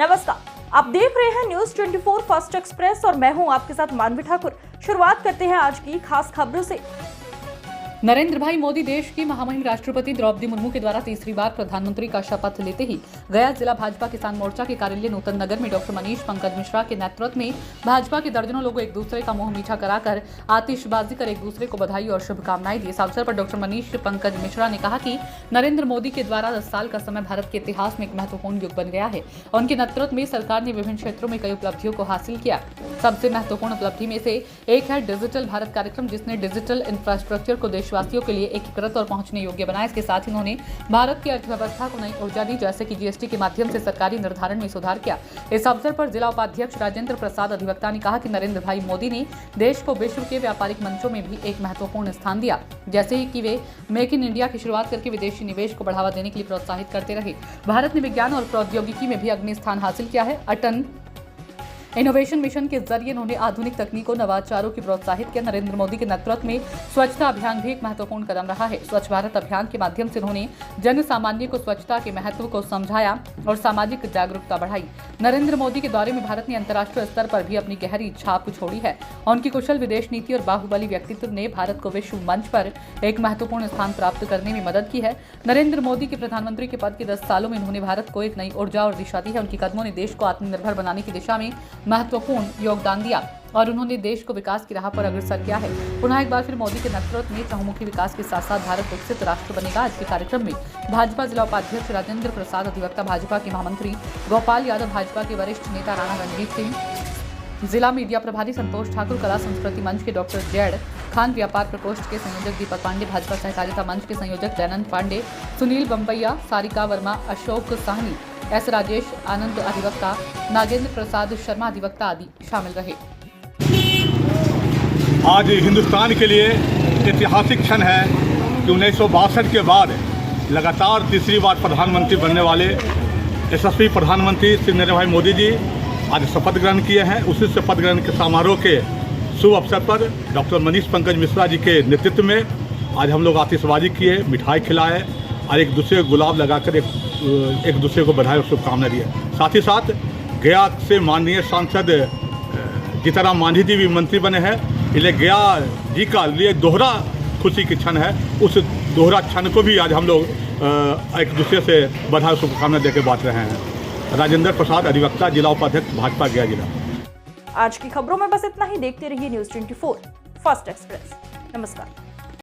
नमस्कार, आप देख रहे हैं न्यूज 24 फर्स्ट एक्सप्रेस और मैं हूं आपके साथ मानवी ठाकुर। शुरुआत करते हैं आज की खास खबरों से। नरेंद्र भाई मोदी देश की महामहिम राष्ट्रपति द्रौपदी मुर्मू के द्वारा तीसरी बार प्रधानमंत्री का शपथ लेते ही गया जिला भाजपा किसान मोर्चा के कार्यालय नूतन नगर में डॉक्टर मनीष पंकज मिश्रा के नेतृत्व में भाजपा के दर्जनों लोग एक दूसरे का मुंह मीठा कराकर आतिशबाजी कर एक दूसरे को बधाई और शुभकामनाएं दी। इस अवसर पर डॉक्टर मनीष पंकज मिश्रा ने कहा कि नरेंद्र मोदी के द्वारा 10 साल का समय भारत के इतिहास में एक महत्वपूर्ण युग बन गया है। उनके नेतृत्व में सरकार ने विभिन्न क्षेत्रों में कई उपलब्धियों को हासिल किया। सबसे महत्वपूर्ण उपलब्धि में से एक है डिजिटल भारत कार्यक्रम, जिसने डिजिटल इंफ्रास्ट्रक्चर को देशवासियों के लिए एकीकृत और पहुंचने योग्य बनाया। इसके साथ ही उन्होंने भारत की अर्थव्यवस्था को नई ऊर्जा दी, जैसे कि जीएसटी के माध्यम से सरकारी निर्धारण में सुधार किया। इस अवसर पर जिला उपाध्यक्ष राजेंद्र प्रसाद अधिवक्ता ने कहा कि नरेंद्र भाई मोदी ने देश को विश्व के व्यापारिक मंचों में भी एक महत्वपूर्ण स्थान दिया, जैसे कि वे मेक इन इंडिया की शुरुआत करके विदेशी निवेश को बढ़ावा देने के लिए प्रोत्साहित करते रहे। भारत ने विज्ञान और प्रौद्योगिकी में भी अग्रणी स्थान हासिल किया है। अटल इनोवेशन मिशन के जरिए उन्होंने आधुनिक तकनीकों नवाचारों की प्रोत्साहित किया। नरेंद्र मोदी के नेतृत्व में स्वच्छता अभियान भी एक महत्वपूर्ण कदम रहा है। स्वच्छ भारत अभियान के माध्यम से उन्होंने जन सामान्य को स्वच्छता के महत्व को समझाया और सामाजिक जागरूकता बढ़ाई। नरेंद्र मोदी के दौरे में भारत ने अंतर्राष्ट्रीय स्तर पर भी अपनी गहरी छाप छोड़ी है। उनकी कुशल विदेश नीति और बाहुबली व्यक्तित्व ने भारत को विश्व मंच पर एक महत्वपूर्ण स्थान प्राप्त करने में मदद की है। नरेंद्र मोदी के प्रधानमंत्री के पद के 10 सालों में उन्होंने भारत को एक नई ऊर्जा और दिशा दी है। उनके कदमों ने देश को आत्मनिर्भर बनाने की दिशा में महत्वपूर्ण योगदान दिया और उन्होंने देश को विकास की राह पर अग्रसर किया है। पुनः एक बार फिर मोदी के नेतृत्व में चहुमुखी विकास के साथ साथ भारत विकसित राष्ट्र बनेगा। आज के कार्यक्रम में भाजपा जिला उपाध्यक्ष राजेंद्र प्रसाद अधिवक्ता, भाजपा के महामंत्री गोपाल यादव, भाजपा के वरिष्ठ नेता राणा रणजीत सिंह, जिला मीडिया प्रभारी संतोष ठाकुर, कला संस्कृति मंच के डॉक्टर जेड खान, व्यापार प्रकोष्ठ के संयोजक दीपक पांडे, भाजपा सहकारिता मंच के संयोजक दयानंद पांडे, सुनील बम्पैया, सारिका वर्मा, अशोक साहनी, एस राजेश, आनंद अधिवक्ता, नागेंद्र प्रसाद शर्मा अधिवक्ता आदि शामिल रहे। आज हिंदुस्तान के लिए ऐतिहासिक क्षण है कि 1962 के बाद लगातार तीसरी बार प्रधानमंत्री बनने वाले यशस्वी प्रधानमंत्री श्री नरेंद्र भाई मोदी जी आज शपथ ग्रहण किए हैं। उसी शपथ ग्रहण के समारोह के शुभ अवसर पर डॉक्टर मनीष पंकज मिश्रा जी के नेतृत्व में आज हम लोग आतिशबाजी किए, मिठाई खिलाए और एक दूसरे को गुलाब लगाकर एक दूसरे को बधाई और शुभकामनाएं दिए। साथ ही साथ गया से माननीय सांसद जीतनराम मांझी जी भी मंत्री बने हैं। इसलिए गया जी का लिए दोहरा खुशी की क्षण है। उस दोहरा क्षण को भी आज हम लोग एक दूसरे से बधाई और शुभकामनाएं देकर बांट रहे हैं। राजेंद्र प्रसाद अधिवक्ता, जिला उपाध्यक्ष, भाजपा गया जिला। आज की खबरों में बस इतना ही। देखते रहिए न्यूज 24 फर्स्ट एक्सप्रेस। नमस्कार।